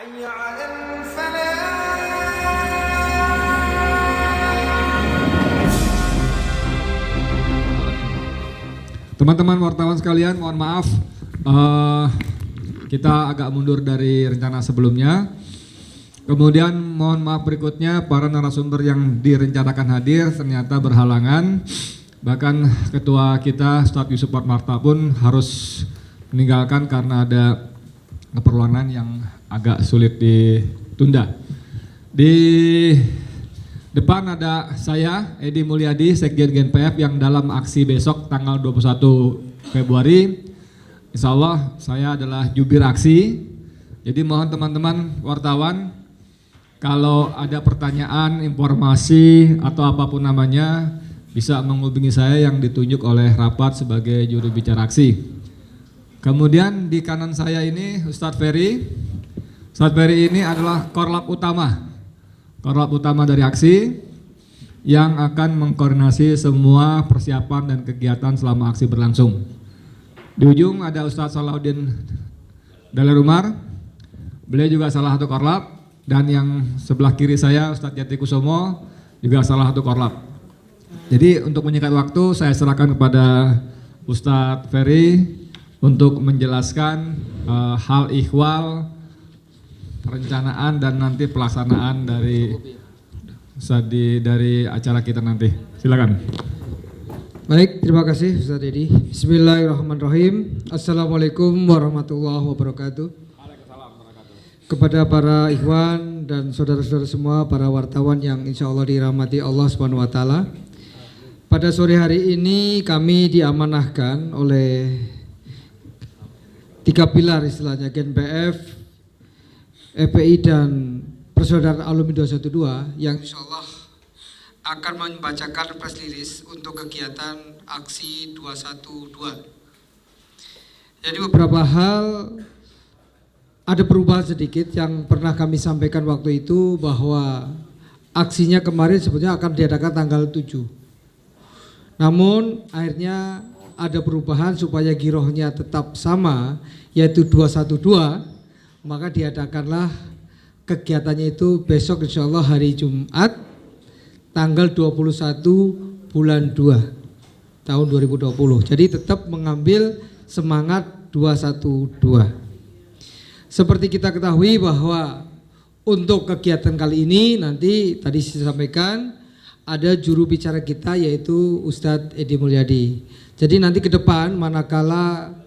Teman-teman wartawan sekalian, mohon maaf kita agak mundur dari rencana sebelumnya. Kemudian mohon maaf berikutnya, para narasumber yang direncanakan hadir ternyata berhalangan. Bahkan ketua kita Ustadz Yusuf Marta pun harus meninggalkan karena ada keperluan yang agak sulit ditunda. Di depan ada saya, Edi Mulyadi, Sekjen GNPF yang dalam aksi besok tanggal 21 Februari. Insya Allah saya adalah jubir aksi. Jadi mohon teman-teman wartawan, kalau ada pertanyaan, informasi atau apapun namanya, bisa menghubungi saya yang ditunjuk oleh rapat sebagai juru bicara aksi. Kemudian di kanan saya ini Ustadz Ferry. Ustadz Ferry ini adalah korlap utama dari aksi yang akan mengkoordinasi semua persiapan dan kegiatan selama aksi berlangsung. Di ujung ada Ustadz Salahuddin Dalerumar, beliau juga salah satu korlap, dan yang sebelah kiri saya Ustadz Jati Kusumo juga salah satu korlap. Jadi untuk menyingkat waktu saya serahkan kepada Ustadz Ferry untuk menjelaskan hal ihwal, perencanaan dan nanti pelaksanaan dari acara kita nanti. Silakan. Baik, terima kasih Ustaz Edi. Bismillahirrahmanirrahim. Assalamualaikum warahmatullahi wabarakatuh. Kepada para ikhwan dan saudara-saudara semua, para wartawan yang insya Allah dirahmati Allah Subhanahu Wa Taala. Pada sore hari ini kami diamanahkan oleh 3 pilar istilahnya, GNPF, FPI dan Persaudaraan Alumni 212 yang insya Allah akan membacakan press release untuk kegiatan aksi 212. Jadi beberapa hal ada perubahan sedikit yang pernah kami sampaikan waktu itu, bahwa aksinya kemarin sebetulnya akan diadakan tanggal 7. Namun akhirnya ada perubahan supaya girohnya tetap sama, yaitu 212, maka diadakanlah kegiatannya itu besok insya Allah hari Jumat tanggal 21 bulan 2 tahun 2020. Jadi tetap mengambil semangat 212. Seperti kita ketahui bahwa untuk kegiatan kali ini nanti tadi saya sampaikan ada juru bicara kita yaitu Ustadz Edi Mulyadi. Jadi nanti ke depan manakala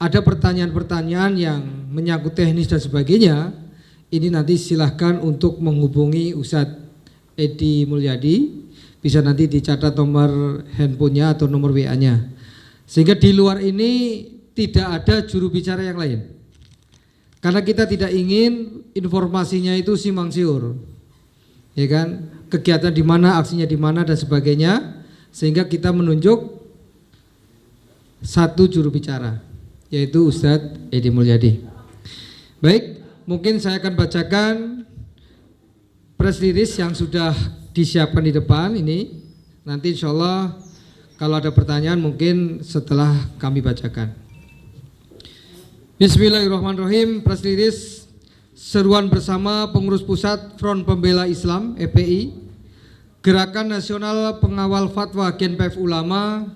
ada pertanyaan-pertanyaan yang menyangkut teknis dan sebagainya, ini nanti silahkan untuk menghubungi Ustadz Edi Mulyadi. Bisa nanti dicatat nomor handphonenya atau nomor WA-nya. Sehingga di luar ini tidak ada juru bicara yang lain. Karena kita tidak ingin informasinya itu simpang siur. Ya kan? Kegiatan di mana, aksinya di mana dan sebagainya, sehingga kita menunjuk satu juru bicara, yaitu Ustadz Edi Mulyadi. Baik, mungkin saya akan bacakan press release yang sudah disiapkan di depan ini. Nanti insya Allah kalau ada pertanyaan mungkin setelah kami bacakan. Bismillahirrahmanirrahim. Press release seruan bersama pengurus pusat Front Pembela Islam FPI, Gerakan Nasional Pengawal Fatwa GNPF Ulama,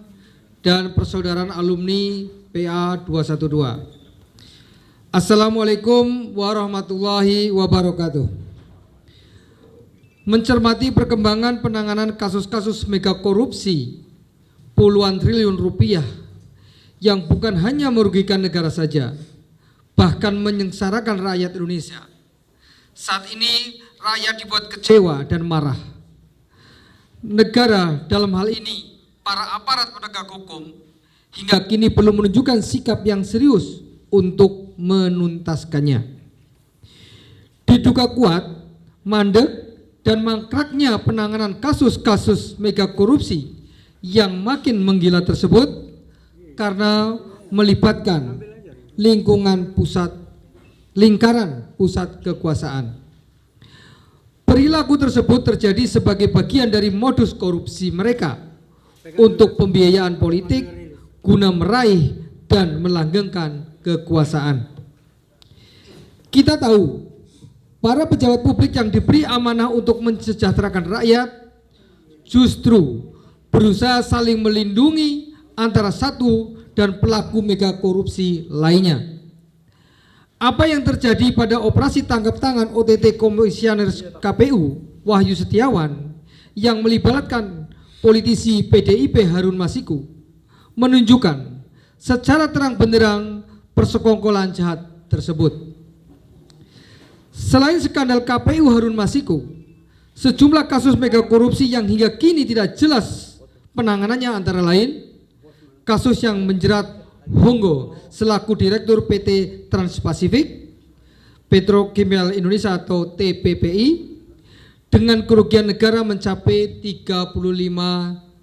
dan Persaudaraan Alumni PA 212. Assalamualaikum warahmatullahi wabarakatuh. Mencermati perkembangan penanganan kasus-kasus mega korupsi puluhan triliun rupiah yang bukan hanya merugikan negara saja, bahkan menyengsarakan rakyat Indonesia. Saat ini rakyat dibuat kecewa dan marah. Negara dalam hal ini para aparat penegak hukum hingga kini belum menunjukkan sikap yang serius untuk menuntaskannya. Diduga kuat, mandek, dan mangkraknya penanganan kasus-kasus mega korupsi yang makin menggila tersebut karena melibatkan lingkaran pusat kekuasaan. Perilaku tersebut terjadi sebagai bagian dari modus korupsi mereka untuk pembiayaan politik guna meraih dan melanggengkan kekuasaan. Kita tahu para pejabat publik yang diberi amanah untuk mensejahterakan rakyat justru berusaha saling melindungi antara satu dan pelaku mega korupsi lainnya. Apa yang terjadi pada operasi tangkap tangan OTT Komisioner KPU Wahyu Setiawan yang melibatkan politisi PDIP Harun Masiku menunjukkan secara terang benderang persekongkolan jahat tersebut. Selain skandal KPU Harun Masiku, sejumlah kasus mega korupsi yang hingga kini tidak jelas penanganannya antara lain kasus yang menjerat Honggo selaku Direktur PT Transpasifik Petrokimia Indonesia atau TPPI dengan kerugian negara mencapai 35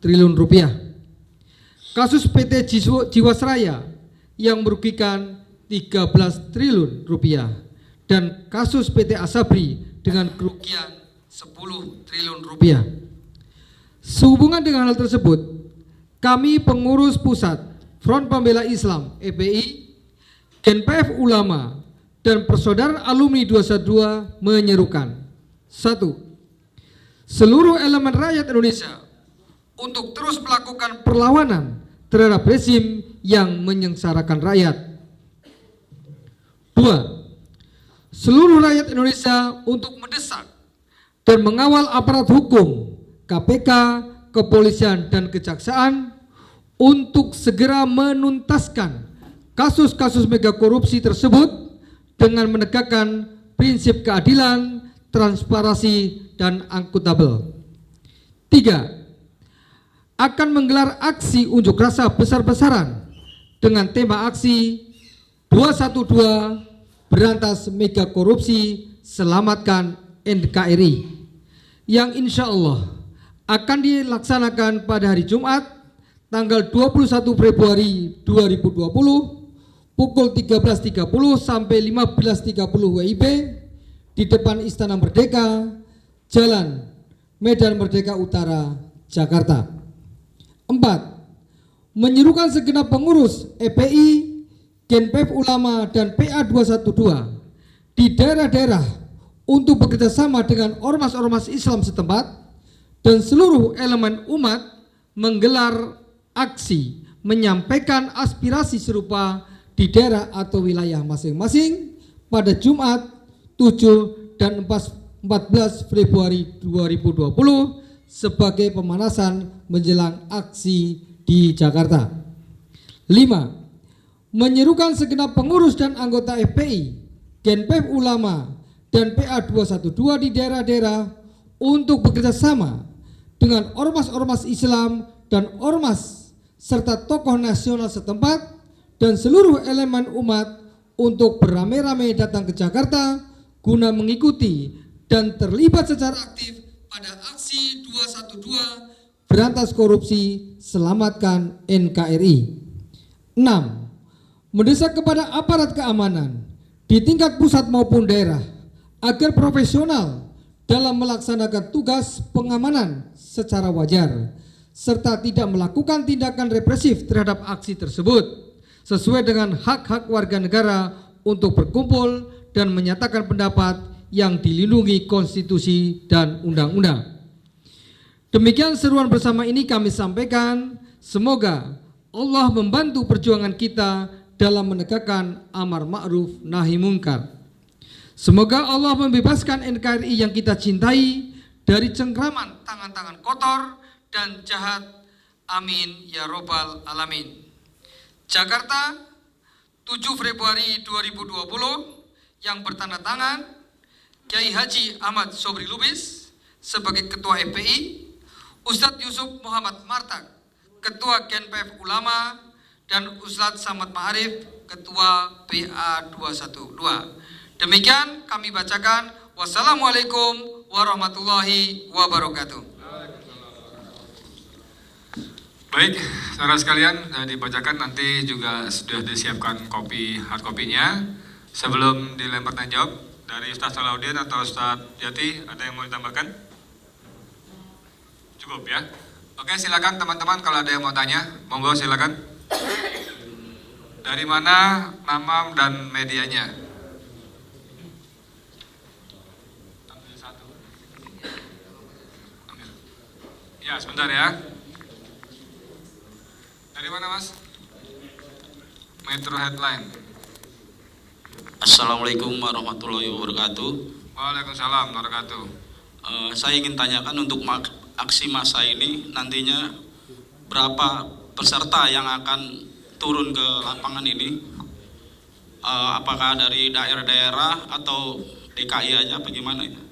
triliun rupiah. Kasus PT Jiwasraya yang merugikan 13 triliun rupiah dan kasus PT Asabri dengan kerugian 10 triliun rupiah. Sehubungan dengan hal tersebut, kami pengurus pusat Front Pembela Islam (FPI), GenPF Ulama dan Persaudaraan Alumni 212 menyerukan: 1. Seluruh elemen rakyat Indonesia untuk terus melakukan perlawanan terhadap rezim yang menyengsarakan rakyat. 2. Seluruh rakyat Indonesia untuk mendesak dan mengawal aparat hukum, KPK, kepolisian dan kejaksaan untuk segera menuntaskan kasus-kasus mega korupsi tersebut dengan menegakkan prinsip keadilan, transparansi, dan akuntabel. 3. Akan menggelar aksi unjuk rasa besar-besaran dengan tema aksi 212 berantas mega korupsi, selamatkan NKRI, yang insya Allah akan dilaksanakan pada hari Jumat tanggal 21 Februari 2020 pukul 13.30 sampai 15.30 WIB di depan Istana Merdeka, Jalan Medan Merdeka Utara, Jakarta. 4. Menyerukan segenap pengurus FPI, GenPF Ulama dan PA 212 di daerah-daerah untuk bekerjasama dengan ormas-ormas Islam setempat dan seluruh elemen umat menggelar aksi menyampaikan aspirasi serupa di daerah atau wilayah masing-masing pada Jumat 7 dan 14 Februari 2020 sebagai pemanasan menjelang aksi di Jakarta. 5. Menyerukan segenap pengurus dan anggota FPI, GenPF Ulama dan PA 212 di daerah-daerah untuk bekerjasama dengan ormas-ormas Islam dan ormas serta tokoh nasional setempat dan seluruh elemen umat untuk beramai-ramai datang ke Jakarta guna mengikuti dan terlibat secara aktif pada aksi 212 berantas korupsi, selamatkan NKRI. 6. Mendesak kepada aparat keamanan di tingkat pusat maupun daerah agar profesional dalam melaksanakan tugas pengamanan secara wajar serta tidak melakukan tindakan represif terhadap aksi tersebut sesuai dengan hak-hak warga negara untuk berkumpul dan menyatakan pendapat yang dilindungi konstitusi dan undang-undang. Demikian seruan bersama ini kami sampaikan, semoga Allah membantu perjuangan kita dalam menegakkan amar ma'ruf nahi mungkar. Semoga Allah membebaskan NKRI yang kita cintai dari cengkraman tangan-tangan kotor dan jahat. Amin ya robbal alamin. Jakarta, 7 Februari 2020, yang bertanda tangan Kiai Haji Ahmad Sobri Lubis sebagai Ketua FPI, Ustadz Yusuf Muhammad Martak, Ketua GenPF Ulama, dan Ustadz Samad Ma'arif, Ketua PA 212. Demikian kami bacakan. Wassalamualaikum warahmatullahi wabarakatuh. Baik, saudara sekalian, dibacakan, nanti juga sudah disiapkan kopi hard kopinya. Sebelum dilempar tanya jawab dari Ustaz Salahuddin atau Ustaz Jati, ada yang mau ditambahkan? Cukup ya. Oke, silakan teman-teman, kalau ada yang mau tanya, monggo silakan. Dari mana nama dan medianya? Satu. Ya, sebentar ya. Dari mana, Mas? Metro Headline. Assalamualaikum warahmatullahi wabarakatuh. Waalaikumsalam warahmatullahi wabarakatuh. Saya ingin tanyakan untuk aksi massa ini nantinya berapa peserta yang akan turun ke lapangan ini? Apakah dari daerah-daerah atau DKI aja, bagaimana ya?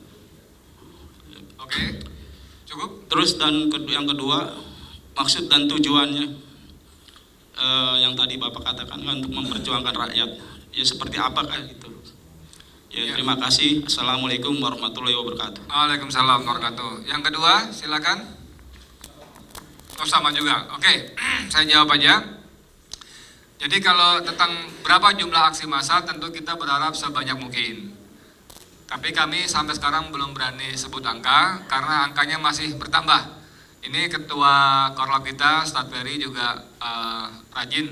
Oke, cukup. Terus yang kedua, maksud dan tujuannya yang tadi Bapak katakan untuk memperjuangkan rakyat. Ya seperti apakah itu? Ya, terima kasih. Assalamualaikum warahmatullahi wabarakatuh. Waalaikumsalam warahmatullahi wabarakatuh. Yang kedua, silakan. Oh, sama juga. Oke, saya jawab aja. Jadi kalau tentang berapa jumlah aksi massal, tentu kita berharap sebanyak mungkin. Tapi kami sampai sekarang belum berani sebut angka karena angkanya masih bertambah. Ini Ketua Korlap kita, Ustadz Ferry juga rajin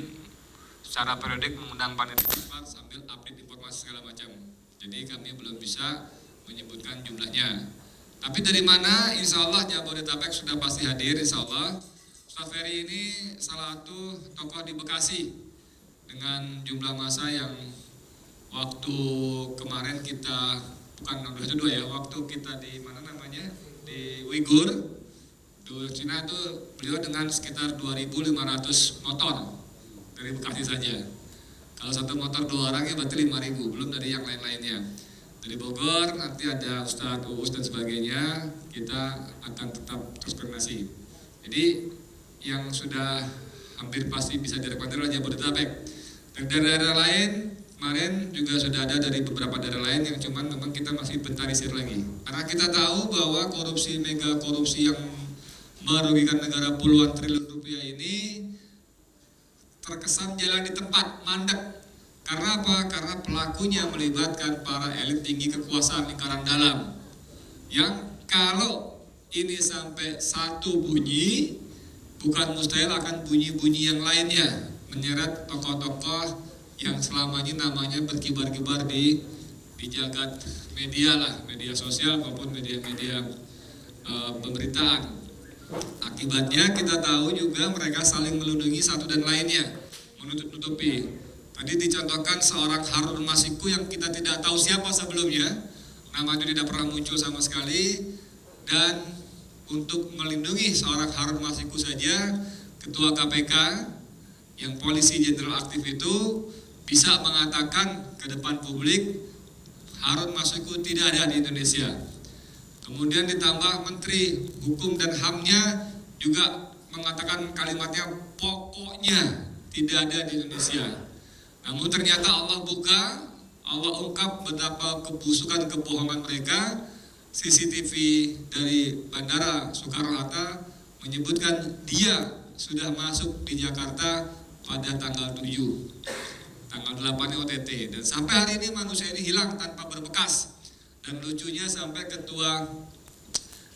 secara periodik mengundang panitia sambil update informasi segala macam. Jadi kami belum bisa menyebutkan jumlahnya. Tapi dari mana? Insya Allah Jabodetabek sudah pasti hadir. Insya Allah Ustadz Ferry ini salah satu tokoh di Bekasi dengan jumlah massa yang waktu kemarin kita bukan 2022 ya, waktu kita di mana namanya di Uighur di Cina itu beliau dengan sekitar 2.500 motor dari Bekasi saja. Kalau satu motor 2 orang ya berarti 5.000, belum dari yang lain-lainnya. Dari Bogor nanti ada Ustadz Uus dan sebagainya, kita akan tetap terus koordinasi. Jadi yang sudah hampir pasti bisa direkomendasi adalah Jabodetabek. Dan daerah-daerah lain kemarin juga sudah ada dari beberapa daerah lain yang cuman memang kita masih inventarisir lagi. Karena kita tahu bahwa korupsi, mega korupsi yang merugikan negara puluhan triliun rupiah ini terkesan jalan di tempat, mandek. Karena apa? Karena pelakunya melibatkan para elit tinggi kekuasaan lingkaran dalam. Yang kalau ini sampai satu bunyi, bukan mustahil akan bunyi-bunyi yang lainnya, menyeret tokoh-tokoh yang selama ini namanya berkibar-kibar di jagat media lah, media sosial maupun media-media pemberitaan. Akibatnya kita tahu juga mereka saling melindungi satu dan lainnya, menutup-nutupi. Tadi dicontohkan seorang Harun Masiku yang kita tidak tahu siapa sebelumnya, namanya tidak pernah muncul sama sekali, dan untuk melindungi seorang Harun Masiku saja, Ketua KPK yang polisi jenderal aktif itu bisa mengatakan ke depan publik Harun Masiku tidak ada di Indonesia. Kemudian ditambah Menteri Hukum dan HAM-nya juga mengatakan kalimatnya pokoknya tidak ada di Indonesia. Namun ternyata Allah buka, Allah ungkap betapa kebusukan kebohongan mereka. CCTV dari Bandara Soekarno-Hatta menyebutkan dia sudah masuk di Jakarta pada tanggal 7, tanggal 8 OTT, dan sampai hari ini manusia ini hilang tanpa berbekas. Dan lucunya sampai Ketua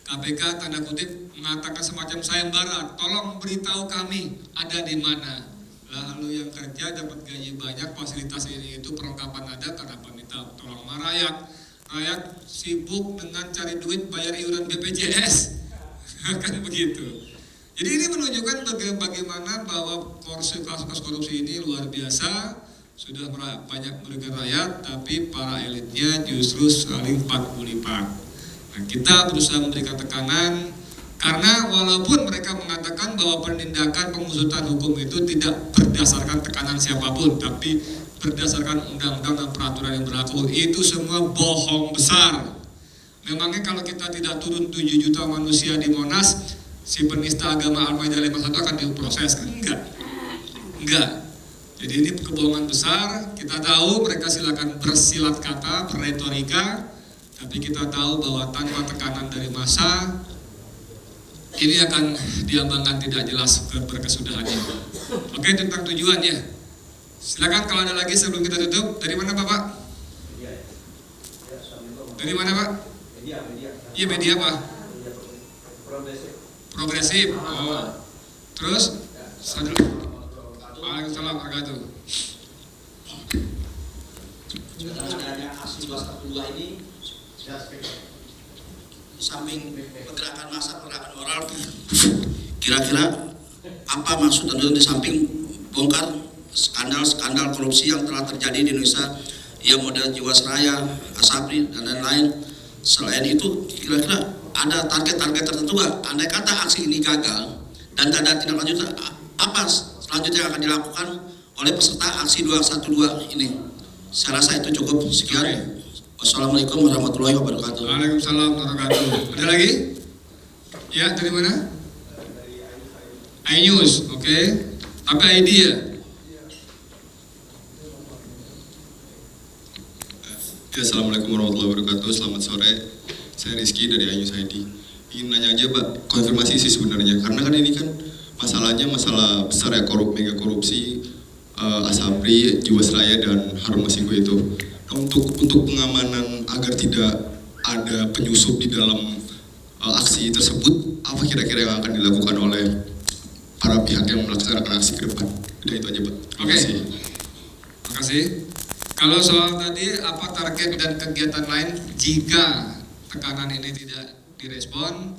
KPK tanda kutip mengatakan semacam sayembara, tolong beritahu kami ada di mana. Lalu yang kerja dapat gaji banyak, fasilitas ini itu perlengkapan ada, kenapa minta tolong sama rakyat? Rakyat sibuk dengan cari duit bayar iuran BPJS. Kan begitu. Jadi ini menunjukkan bagaimana bahwa kasus korupsi ini luar biasa, sudah banyak merugikan rakyat, tapi para elitnya justru saling 40 lipat. Nah, kita berusaha memberikan tekanan, karena walaupun mereka mengatakan bahwa penindakan pengusutan hukum itu tidak berdasarkan tekanan siapapun, tapi berdasarkan undang-undang dan peraturan yang berlaku, itu semua bohong besar. Memangnya kalau kita tidak turun 7 juta manusia di Monas, si penista agama Al-Maidah 51 akan diproses? Enggak. Jadi ini kebohongan besar. Kita tahu mereka silakan bersilat kata, berretorika, tapi kita tahu bahwa tanpa tekanan dari massa ini akan diambangkan tidak jelas berkesudahannya. Oke, tentang tujuannya. Silakan kalau ada lagi sebelum kita tutup. Dari mana Bapak? Dari mana Pak? Iya, media apa? Progresif. Oh. Terus? Waalaikumsalam warahmatullahi wabarakatuh. Dengan adanya aksi 242 ini, di samping pergerakan massa, pergerakan moral, kira-kira apa maksud dan di samping bongkar skandal korupsi yang telah terjadi di Indonesia, ya model Jiwasraya, Asabri dan lain-lain. Selain itu, kira-kira ada target-target tertentu nggak? Andai kata aksi ini gagal dan tak ada tindak lanjut, apa selanjutnya yang akan dilakukan oleh peserta aksi 212 ini? Saya rasa itu cukup. Sekian. Wassalamualaikum warahmatullahi wabarakatuh. Waalaikumsalam warahmatullahi wabarakatuh. Ada lagi? Ya, dari mana? iNews, oke. Tapi ID ya? Ya, Assalamualaikum warahmatullahi wabarakatuh. Selamat sore. Saya Rizky dari iNews ID. Ingin nanya aja, Pak, konfirmasi sih sebenarnya. Karena kan ini kan masalahnya masalah besar ya, mega korupsi, Asabri, Jiwasraya dan Harun Masiku itu. Nah, untuk pengamanan agar tidak ada penyusup di dalam aksi tersebut, apa kira-kira yang akan dilakukan oleh para pihak yang melaksanakan aksi ke depan? Udah itu aja, Pak. Terima kasih. Terima kasih. Kalau soal tadi apa target dan kegiatan lain jika tekanan ini tidak direspon,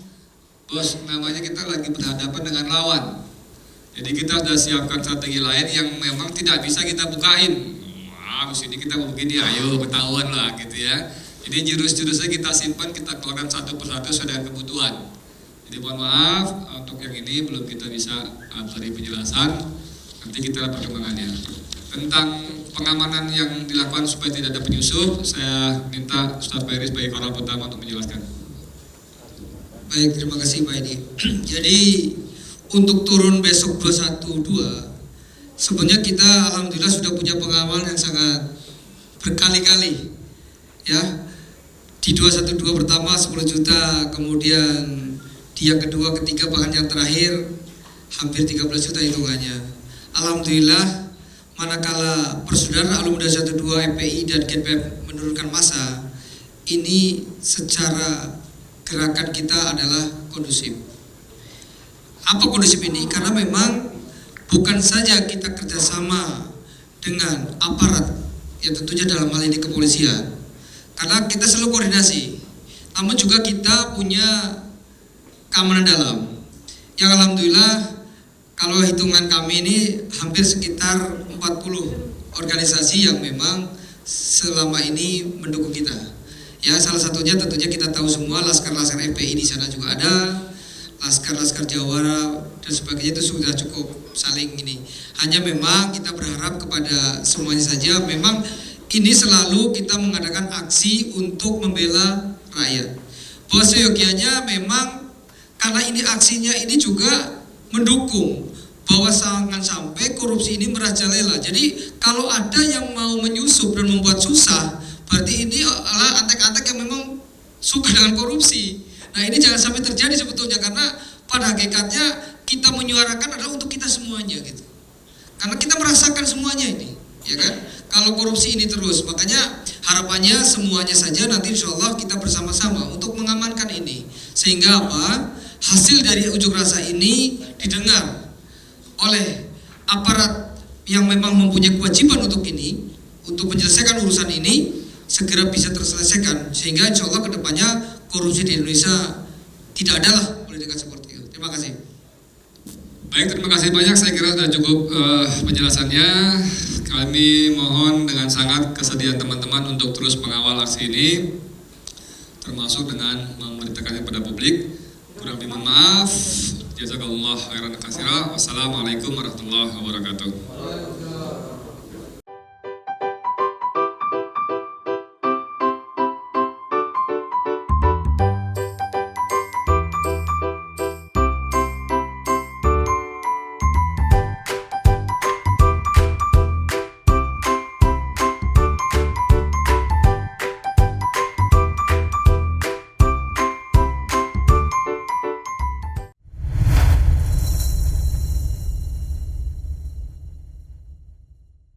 bos, namanya kita lagi berhadapan dengan lawan. Jadi kita sudah siapkan strategi lain yang memang tidak bisa kita bukain. Wah, sini kita mau begini, ayo ketahuan lah gitu ya. Jadi jurus-jurusnya kita simpan, kita keluarkan satu persatu sesuai dengan kebutuhan. Jadi mohon maaf untuk yang ini belum kita bisa beri penjelasan. Nanti kita lihat perkembangannya. Tentang pengamanan yang dilakukan supaya tidak ada penyusup, saya minta Ustaz Fairis sebagai koral utama untuk menjelaskan. Baik, terima kasih Pak Edi. Jadi untuk turun besok 212, sebenarnya kita alhamdulillah sudah punya pengamanan yang sangat berkali-kali. Ya, di 212 pertama 10 juta, kemudian di yang kedua, ketiga, bahkan yang terakhir hampir 13 juta hitungannya. Alhamdulillah, manakala Persaudaraan Alumni 212 FPI dan GNPF menurunkan massa, ini secara gerakan kita adalah kondusif. Apa kondusif ini? Karena memang bukan saja kita kerjasama dengan aparat, ya tentunya dalam hal ini kepolisian, karena kita selalu koordinasi, namun juga kita punya keamanan dalam, yang alhamdulillah kalau hitungan kami ini hampir sekitar 40 organisasi yang memang selama ini mendukung kita. Ya, salah satunya tentunya kita tahu semua laskar-laskar FPI di sana juga ada, laskar-laskar Jawara dan sebagainya, itu sudah cukup saling ini. Hanya memang kita berharap kepada semuanya saja, memang ini selalu kita mengadakan aksi untuk membela rakyat. Bahwa seyogianya memang karena ini aksinya ini juga mendukung bahwa jangan sampai korupsi ini merajalela. Jadi kalau ada yang mau menyusup dan membuat susah, berarti ini adalah antek-antek yang memang suka dengan korupsi. Nah, ini jangan sampai terjadi sebetulnya, karena pada hakikatnya kita menyuarakan adalah untuk kita semuanya gitu. Karena kita merasakan semuanya ini, ya kan? Kalau korupsi ini terus, makanya harapannya semuanya saja nanti insya Allah kita bersama-sama untuk mengamankan ini. Sehingga apa? Hasil dari unjuk rasa ini didengar oleh aparat yang memang mempunyai kewajiban untuk ini, untuk menyelesaikan urusan ini segera bisa terselesaikan, sehingga insya Allah kedepannya korupsi di Indonesia tidak ada lah politik seperti itu. Terima kasih. Baik, terima kasih banyak. Saya kira sudah cukup penjelasannya. Kami mohon dengan sangat kesediaan teman-teman untuk terus mengawal aksi ini, termasuk dengan memberitakannya kepada publik. Kurang lebih mohon maaf. Jazakallah khairan katsira. Wassalamualaikum warahmatullahi wabarakatuh.